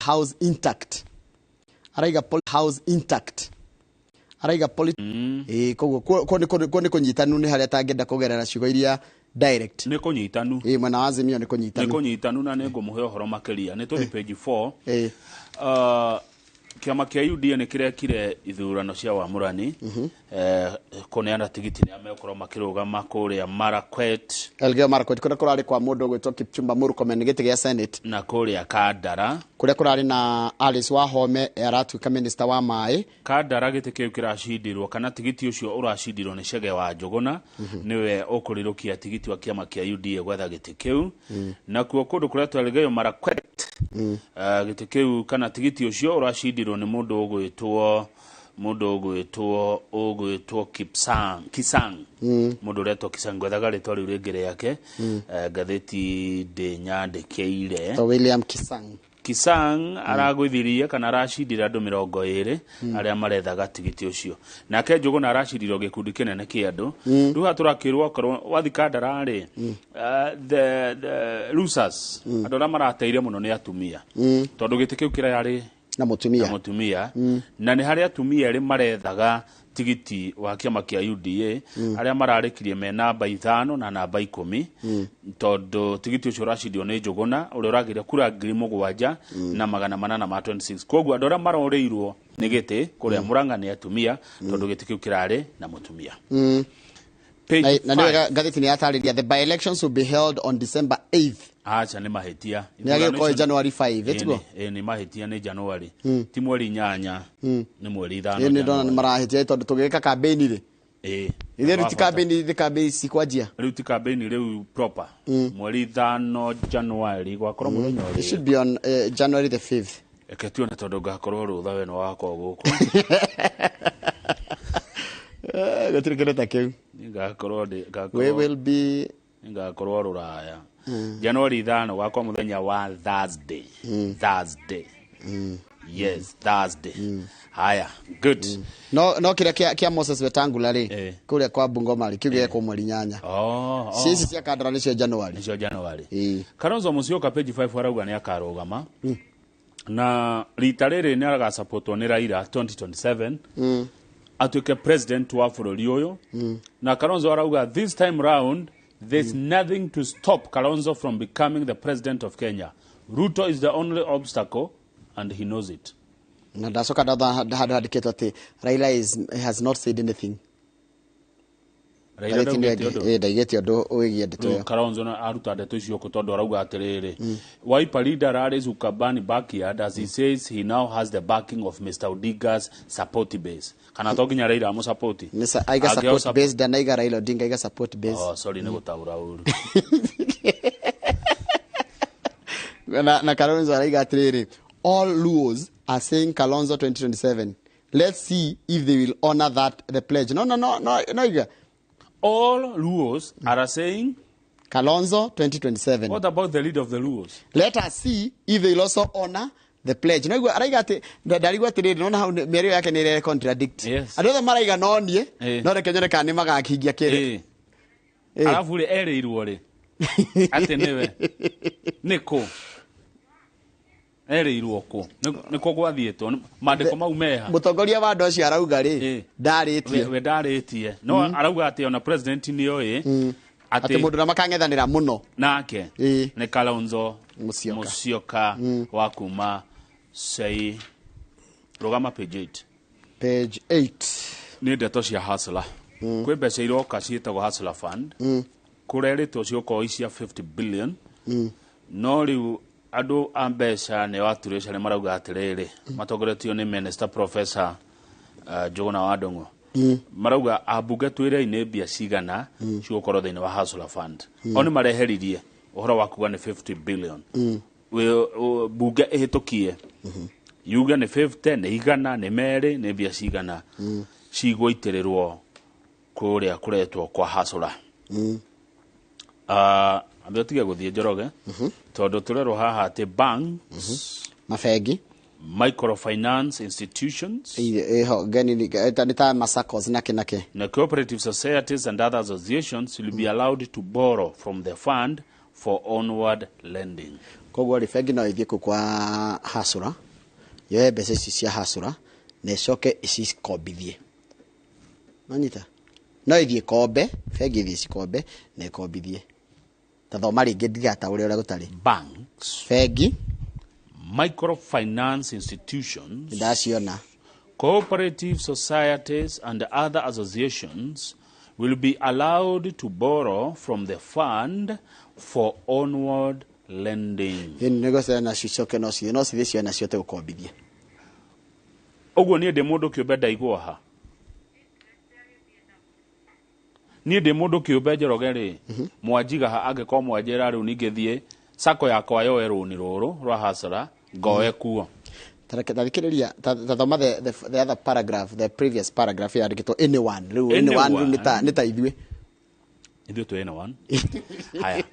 house intact araiga house intact araiga koguo ni kunyitanu ni haria tangenda kugerera ciugo iria direct ni kunyitanu mwena wa Azimio ni kunyitanu na ni ngumuhe uhoro makiria ni tuli page 4 kiama kia UDA ni kirekire ithurano cia wamurani kuneana tigiti ni amekorwo makirugama kuria Marakwet Elgeyo Marakwet kuria kurari kwa mundu gwitwo Kipchumba Murkomen giti gia Senate na kuria Kandara kuria kurari na Alice Wahome aratuika minister wa mai Kandara giti kiu kiracindirwo kana tigiti ucio uracindirwo ni Chege wa Njuguna niwe ukurirukia tigiti wa kiama kia UDA gwetha giti kiu na kuo kundu kuria Elgeyo Marakwet giti kiu kana tigiti ucio uracindirwo ni mundu ugwitwo Kisang mundu retwo Kisang gwethaga ritwa riu ringire yake ngatheti de nyandikiire to William Kisang aragwithirie kana aracindira andu 20 aria marethaga tigiti ucio nake Njuguna aracindirwo gikundi kinene kia andu riu haturakirwo korwo wathikandara ri the losers andu aria marateire muno ni atumia tondu giti kiu kira yari na mutumia na ni haria atumia ri marethaga tigiti wa kiama kia UDA aria mararikirie me namba 5 na namba 10 tondu tigiti ucio racidio ni Njuguna uri uragire kura 7,000 na 826 koguo andu aria maroreirwo ni giti kuria Murang'a ni atumia tondu giti kiu kirari na mutumia na niwe gatheti ni atariria the by elections will be held on December 8th acha ni mahitia ni agiko January 5 etgo ni mahitia ni January ti mweri 8 ni mweri 5 ni ndona ni marahitia tondu tugika campaign ri ile ruti campaign sikwajia ruti campaign riu proper mweri 5 January gwakorwo muthenya uri it should be on January the 5th eketio na tondu ngakorwo rutha we no wako guku gatirikireta kiu we will be ngakorwo ruraya January 5 gwakwa muthenya wa Thursday yes Thursday haya good no kiria kia Moses Wetangula ri kuria kwa Bungoma ri kiuge kwa mweri 8 sisi cia Kandara ni cia January Kalonzo Musyoka page 5 arauga ni akarugama na rita riri ni araga supportwo ni Raila 2027 atuike president wa bururi uyu na Kalonzo arauga this time round there's nothing to stop Kalonzo from becoming the president of Kenya. Ruto is the only obstacle and he knows it. Na dasoka hadu hadiketo ati Raila has not said anything. Raila daigeti odo oigia ndeto Kalonzo na aruta ndeto icio kutondo arauga atiriri Wiper leader Alex Ukabani backyard as he says he now has the backing of Mr. Odiga's support base. Kana toginya Raila amo support nisa aiga support base da naiga Raila Odinga aiga support base sorry ni gutaura uru na Kalonzo aiga atiriri all Luos are saying Kalonzo 2027 let's see if they will honor the pledge no all Luos are saying Kalonzo 2027. What about the leader of the Luos? Let us see if they will also honor the pledge. No araiga ati ndarigwa ati no na merio yake ni contradict. Another maraiga no nie no rekenya kana magakingia kire. Alafu ri ereirwo ri. Ati niwe. Niko. Ereirwo ko. Niko gwathietwo mandiko mau meha. Mutongoria wa ndo cio arauga ri ndaritie. We ndaritie. No arauga ati ona president ni oyi. Ati mundu na makangethanira muno nake ni Kalonzo Musyoka wa kuma sei rogama page 8 ni ndeto cia hustler kwi mbeca iroka ciitagwo hustler fund kureritwo cioko cia 50 billion no riu andu a mbeca ne waturisha ne marauga atiriri matongoretio ni minister professor Njuguna wa Ndung'u marauga abunge twire ine bia cigana cigukoro thini wa hustler fund oni mareheririe uhoro wa kuga ni 50 billion we bunge ehitukie yuga ni 50 ni igana ni meri ni bia cigana cigwitirirwo kuria kuretwo kwa hustler ambe tige guthie Njoroge tondu turero haha ati banks mafegi microfinance institutions na cooperative societies and other associations will be allowed to borrow from the fund for onward lending. Koguo ri bengi no ithie kwa hasura yoe mbeca ici cia hasura na icoke icikombithie manyita no ithie kombe bengi ithie cikombe na ikombithie tathoma ringi ndigata uria gutari Banks, bengi microfinance institutions, ndaciona cooperative societies and other associations will be allowed to borrow from the fund for onward lending. nego sana cicoke no cithie ciona ciote gukombithia Oguo nie ndi mundu kiumbe ndaigua ha nie ndi mundu kiumbe njoroge ri mwanjiga ha angeko mwanjira riu ningithie sako yakwa yoe runi ruru rwa hasara ngoe kuo tarikiriria tathoma the other paragraph, the previous paragraph yarikitwo anyone riu anyone nita ithue tu anyone haya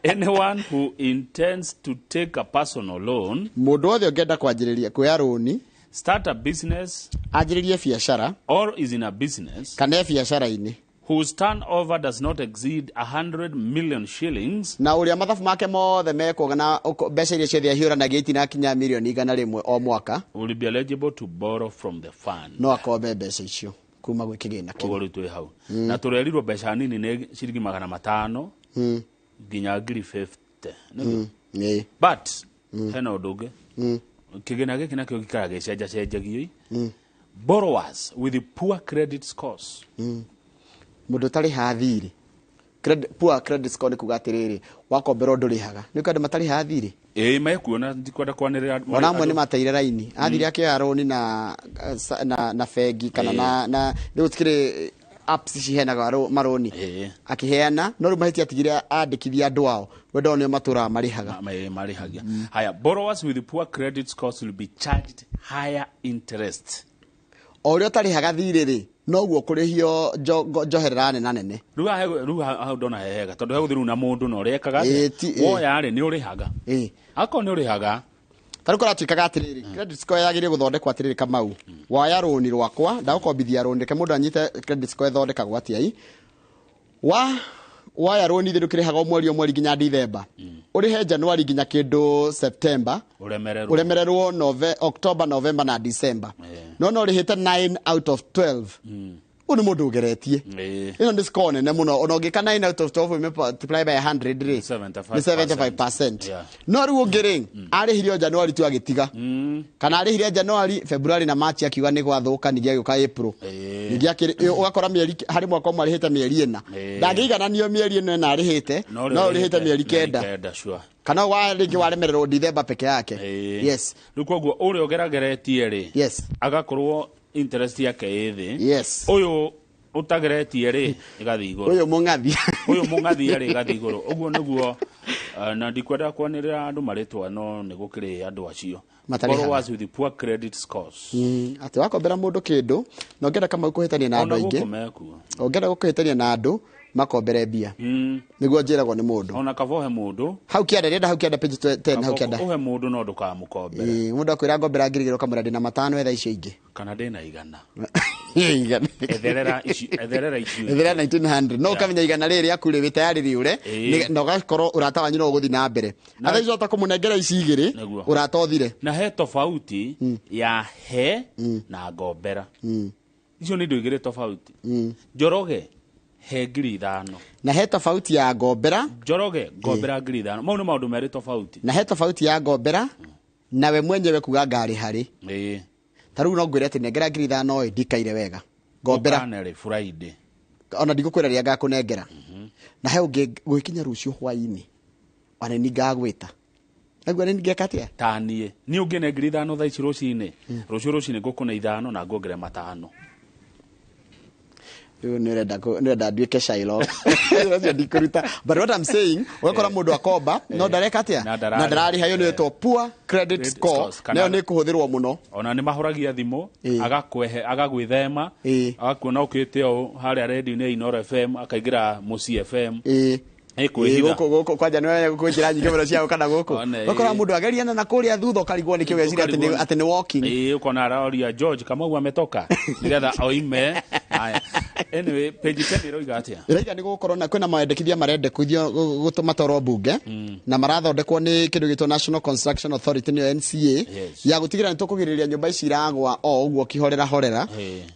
anyone who intends to take a personal loan, mundu othe ongenda kwanjiriria kuya roni, start a business, anjiririe biashara or is in a business, kana biashara-ini, whose turnover does not exceed 100 million shillings, na uria mathabu make mothe mekwo na mbeca iria ciothe ahiũranagia itinakinya mirioni 100 o mwaka, will be eligible to borrow from the fund. no akombe mbeca icio kuma gwĩ kĩgĩna kĩu. Ũguo rĩu twĩ hau na tũrerirwo mbeca nini nĩ ciringi 500 nginya 50. But hena ũndũ ũngĩ kĩgĩna gĩkĩ nakĩo gĩikaraga gĩcenjacenjagio. Borrowers with poor credit scores, mũndũ ũtarĩ hathirĩ, poor credit score nĩ kuga atĩrĩrĩ, wakomberwo ndũrĩhaga nĩ kwenda matarĩ hathirĩ mekuona ndikwenda kwanĩrĩra ona amwe nĩ mateire raini athire akĩoya roni na bengi kana na rĩu tikĩrĩ apps ciheanaga maroni akĩheana no rĩu mahĩtia atigire andĩkithia andũ ao wenda nĩo matũraga marihagia. Haya, borrowers with poor credit scores will be charged higher interest. O ũrĩa ũtarĩhaga thirĩ noguo kũrĩhio njoherera nene. Rĩu hau ndona hehega tondũ hegũthiĩ na mũndũ na ũrekaga woya-rĩ nĩ ũrĩhaga akorwo nĩ ũrĩhaga tarĩu kũratuĩkaga atĩrĩrĩ credit score yagĩrĩire gũthondekwo atĩrĩrĩ Kamau, waya rũni rwakwa ndagũkombithia rũni reke mũndũ anyite credit score ĩthondekagwo atĩa waya rũni thĩ ndũkĩrĩhaga o mweri nginya December, ũrĩhe January nginya kĩndũ September, ũremererwo October, November na December, no ũrĩhĩte 9 out of 12. Uni mũndũ ũgeretie ĩno nĩ score nene mũno, ona ũngĩka 9 out of 12 multiply by 100 rĩ 75%. No rĩu ũngĩ arĩhirio January tu agĩtiga kana arĩhirio January, February na March akiuga nĩ gwathũka ningĩ agĩũka April ningĩ ũgakora mĩeri harĩ mwaka ũmwe arĩhĩte mĩeri 4 ndangĩigananio mĩeri 4 na arĩhĩte no ũrĩhĩte mĩeri 9 kana rĩngĩ waremererwo December peke yake. Yes, rĩu koguo ũrĩa ũgerageretie rĩ agakorwo interest yake ĩthĩ, ũyũ utageretie rĩ igathiĩ igũrũ, ũyũ mũng'athi rĩ igathiĩ igũrũ. Ũguo nĩguo na ndikwenda kwanĩrĩra andũ marĩtwa no nĩ gũkĩrĩ andũ acio borrowers with poor credit scores. Atĩ wakombera mũndũ kĩndũ na ũngĩenda Kamau kũhĩtania na andũ aingĩ, ũngĩenda gũkũhĩtania na andũ makombere mbia nĩguo njĩragwo nĩ mũndũ ona kavohe mũndũ hau kĩanda page 10 hau kĩanda uhe mũndũ no ndũkamũkombere mũndũ akwĩra ngombera ngiri igĩrĩ ũkamwĩra ndĩna 5 etha icio ingĩ kana ndĩna 100 etherera 1900 no ũkamenya igana rĩrĩ akũrĩ wĩ tayari rĩũre na ũgakorwo ũrata wanyu no ũgũthiĩ na mbere atha icio ũtakũmũnengera ici igĩrĩ ũrata ũthire na he tofauti ya he na ngombera icio nĩ indo igĩrĩ tofauti. Njoroge he ngiri 5 na he tofauti ya ngombera, Njoroge ngombera ngiri 5 mau nĩ maũndũ merĩ tofauti. Na he tofauti ya ngombera nawe mwenyewe kuga ngari harĩ tarĩu no ngwĩre atĩ nengera ngiri 5 ndikaire wega ngombera nĩ Friday ona ndigũkwĩra rĩrĩa ngakũnengera na he ũngĩ gwĩkinya rũciũ hwaĩ-inĩ ona ni ngagwĩta agwa nĩ ngeka atĩa ta niĩ ũngĩ ne ngiri 5 thaa ici rũcinĩ rũcinĩ ngũkũne 5 na ngongere 5. nĩrenda nduĩke Shylock ũcio ndikũruta, but what I'm saying ũgakora mũndũ akomba no ndareka atĩa na ndararĩha yo nĩtwo poor credit score nayo nĩ kũhũthĩrwo mũno ona nĩ mahũragia thimũ agagwĩthema agakuona ũkĩte o harĩa radio-inĩ iNooro FM akaingĩra Mũciĩ FM gũkũ kwanja nĩ gũkũnjĩra nyingĩ mũno cia gũkana gũkũ ũgakora mũndũ ageriana na kũrĩa thutha ũkarigwo nĩkĩo geciria atĩ nĩ walking ũkona araria George Kamau ametoka nĩgetha oime. Anyway, page 10 ĩroiga atĩa? Ĩroiga nĩ gũkorwo na kwĩna mawendekithia marendekithio gũtũma twarwo mbunge na marathondekwo nĩ kĩndũ gĩtwo National Construction Authority nĩyo NCA ya gũtigĩrĩra nĩ tũkũgirĩrĩria nyũmba ici iragwa o ũguo kĩhorera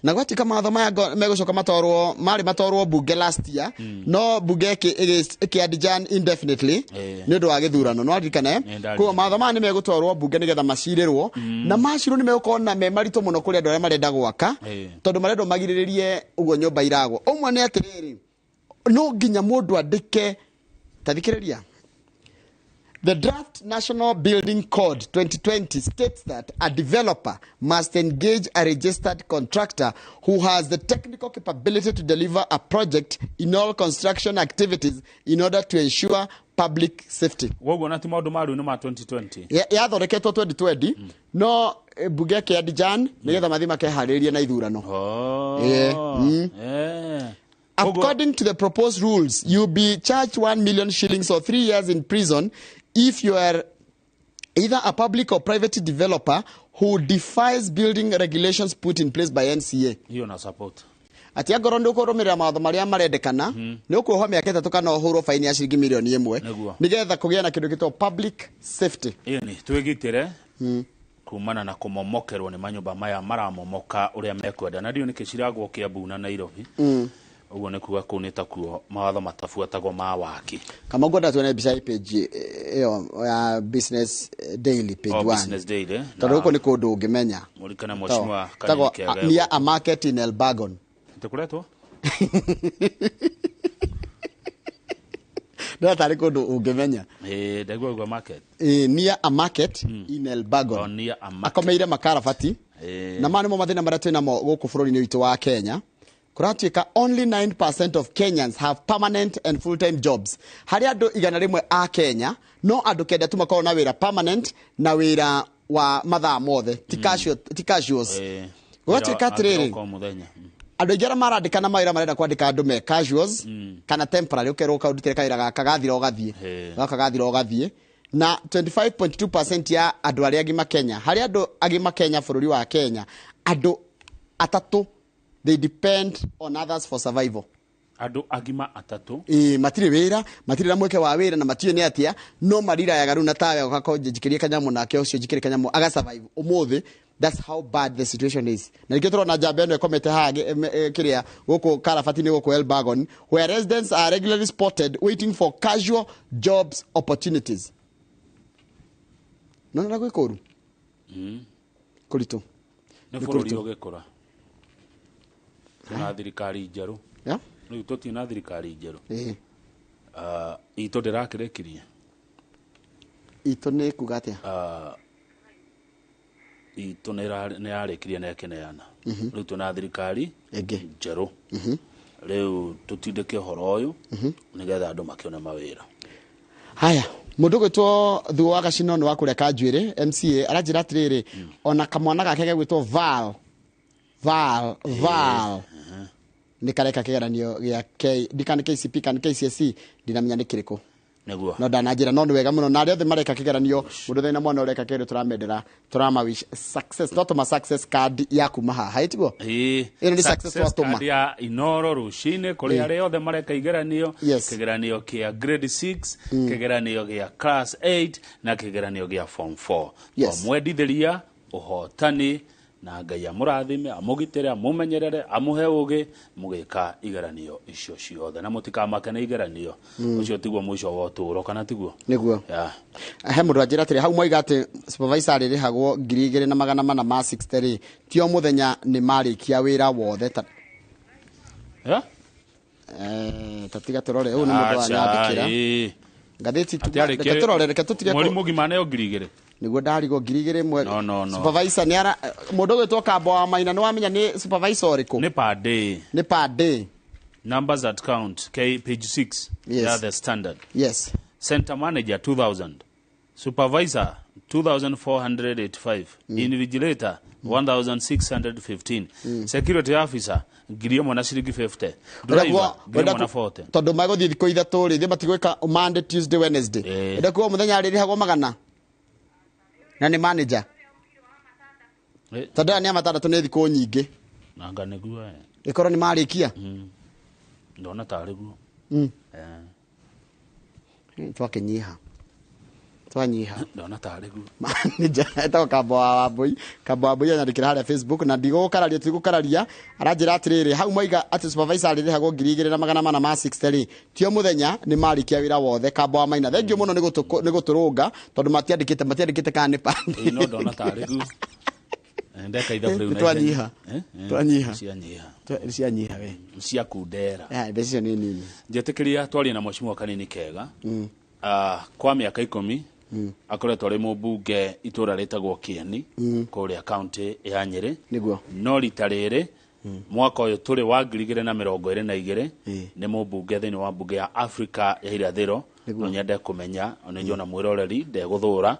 na gwatika mawatho maya megũcoka matwarwo mbunge last year no mbunge ĩkĩadjourn indefinitely nĩ ũndũ wa gĩthurano no aririkane koguo mawatho maya nĩ megũtwarwo mbunge nĩgetha macirĩrwo na macirwo nĩ megũkorwo na maritũ mũno kũrĩ andũ arĩa marenda gwaka tondũ marenda magirĩrĩrie ũguo nyũmba iragwa ũmwe nĩ atĩrĩrĩ no nginya mũndũ andĩke tathikĩrĩria. The draft National Building Code 2020 states that a developer must engage a registered contractor who has the technical capability to deliver a project in all construction activities in order to ensure public safety. Wogo na ti maundu maru ni ma 2020. Yathondeketwo 2020 no mbunge ĩkĩadjourn nĩgetha mathi makeharĩrĩrie na ithurano. According to the proposed rules, you'll be charged 1 million shillings or 3 years in prison if you are either a public or private developer who defies building regulations put in place by NCA. Hiyo na support. Ati agoro ndũkũrũmĩrĩra mawatho marĩa marendekana nĩ ũkuohwo mĩaka 3 kana ũhũrwo faini ya ciringi milioni 1 nĩgetha kũgĩa na kĩndũ gĩtwo public safety. Ni twĩgitĩre kumana na kũmomokerwo nĩ manyũmba maya maramomoka ũrĩa mekwenda na ndio nĩkĩ ciragwo Kiambu na Nairobi. Uguo nĩ kuga kũu nĩ takuo mawatho matabuatagwo ma waki. Kama ngwenda tuone mbica page ĩyo ya Business Daily page 1. Business Daily. Tondũ gũkũ nĩ kũndũ ũngĩmenya. Mũrikana mheshimiwa Kariuki near a market in Elbagon. Nĩtũkoretwo? Nĩ tarĩ kũndũ ũngĩmenya. Ndagwa market. Near a market in Elbagon. Near a market. Akomeire makarabati. Na mani mo mathina marĩa twĩna mo gũkũ bũrũri-inĩ witũ wa Kenya. Kuratuika only 9% of Kenyans have permanent and full-time jobs. Hari andu 100 a Kenya no andu kenda tu makorwo na wira permanent na wira wa mathaa mothe ti casuals. Kuratuika atiriri andu aingĩ marandĩkana mawĩra marenda kwandĩka andu me casuals kana temporary ukerwo kaundutire kawĩra gaka gathira ũgathiĩ na 25.2% ya andu arĩa agima Kenya hari andu agima Kenya bũrũri wa Kenya andu atatu they depend on others for survival. Andu agima atatu matire wira matire na mweke wa wira na matire nĩ atia no marira ya garu na tawe gakako jikirie kanyamu nake ucio jikirie kanyamu aga survive umuthi. That's how bad the situation is. Na nikio turona jambe eno ekomete hage kiria guku karabati ni guku Elbagon where residents are regularly spotted waiting for casual jobs opportunities. Nona gwe koru kurito ne bũrũri ũgĩkũra na thirikari njerũ rĩu tũtirĩ na thirikari njerũ itũ ndĩrakĩrĩkirie itũ nĩ kuga atĩa itũ nĩ yarĩkirie na ĩkĩneana rĩu tũna thirikari njerũ rĩu tũtindĩke ũhoro ũyũ nĩgetha andũ makĩone mawĩra. Haya mundu gwitwo Thuo wa Gacino nĩ wa kũrĩa Kanjuĩrĩ MCA aranjĩra atĩrĩrĩ ona kamwana gake gegwĩtwo Val nĩ kareka kĩgeranio gĩa ndikani KCP kana KCSE ndinamenya nĩ kĩrĩkũ nĩguo no ndananjĩra no nĩ wega mũno na arĩa othe mareka kĩgeranio mũndũ thĩna mwana ũreka kĩgeranio tũramendera tũramawish success not ma success card ya kuma haha ĩtiguo ĩno nĩ success watũma ya iNooro rũcinĩ kũrĩ arĩa othe mareka igeranio kĩgeranio kĩa grade 6 kĩgeranio gĩa class 8 na kĩgeranio gĩa form 4 omwendithĩria ũhotani na Ngai amũrathime amũgitĩre amũmenyerere amuhe ũgĩ mũgĩka igeranio icio ciothe na mũtikamake nĩ igeranio ũcio tiguo mũico wa ũtũũro kana tiguo nĩguo he mũndũ anjĩra atĩrĩ hau moiga atĩ supervisor arĩrĩhagwo 2,460 ti o mũthenya nĩ marĩkia wĩra wothe tatiga tũrore ũyũ nĩ mũndũ wanyandĩkĩra ngathĩti reke tũtige mwarimu gima nayo 2,000 niguo ndarigwo 2,000 supervisor nĩ ara mũndũ gwĩtwo Kamba wa Maina nĩ wamenya nĩ supervisor ũrĩkũ nĩ per day numbers at count page 6 yeah the standard center manager 2,000 supervisor 2,485 invigilator 1,615 security officer ngiri mwana shilingi 50 driver mwana 40 tondu magũthiĩ thikũ ithatũ rĩ matigwĩka Monday Tuesday Wednesday ndekuo mũthenya arĩrĩhagwo 100 na nĩ manager tondu nĩ amatandatũ nĩ thikũ nyingĩ nanga nĩguo Ikoro ni marikia. Ndona tariguo. Twakinyiha. Twanyiha. Ndona tariguo. Eta kabo wa boy anyandikira haria Facebook na ndigukararia tigukararia aranjira atiriri hau moiga ati supervisor riri hago 2460 tio muthenya ni marikia wira wothe kabo wa maina thengio muno ni guturunga tondu matiandikite kana pa no ndona tariguo ndeka itha bure twanyiha cianyiha we cia kundera ndecio ni nini njetikiria twari na mwashimwa kanini kega kwa miaka 10 akoretwo ari mubunge itura ritagwo Kieni kuria county ya Nyeri niguo no rita riri mwaka uyu turi wa 2022 ni mubunge thini wa bunge ya Africa ya irathiro no nyende kumenya ona njona mwiroreri de guthura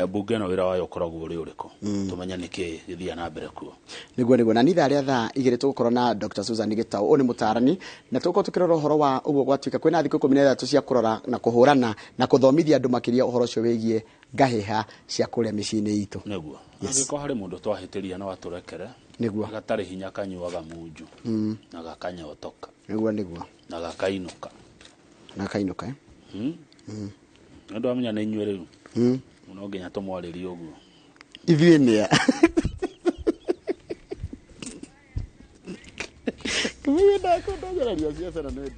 bunge no wira wayo ukoragwo uri uriko tumenya niki githia na mbere kuo niguo na nitha aria tha igire tugukorwo na Dr. Susan Gitau oni mutarani na tuko tukirora uhoro wa uguo gwatuika kwina thikũ 13 cia kurora na kuhurana na kuthomithia andu makiria uhoro cio wigie ngaheha cia kuria micini itu niguo agiko hari mundu twahitiria na waturekere niguo gatari hinya kanyuaga munju na gakanyotoka niguo na gakainuka ndo amenya na inyuere riu no nginya tumwaririe uguo ithienia kumenda kundogeraria siasa na ndio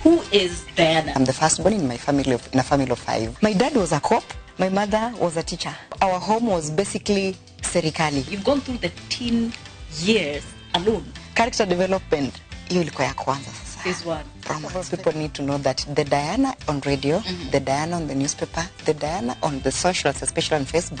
Who is Diana? I'm the firstborn in my family in a family of 5. My dad was a cop. My mother was a teacher. Our home was basically serikali. You've gone through the teen years alone. Character development, hiyo ilikuwa ya kwanza sasa. Phase 1. People need to know that the Diana on radio, the Diana on the newspaper, the Diana on the socials, especially on Facebook,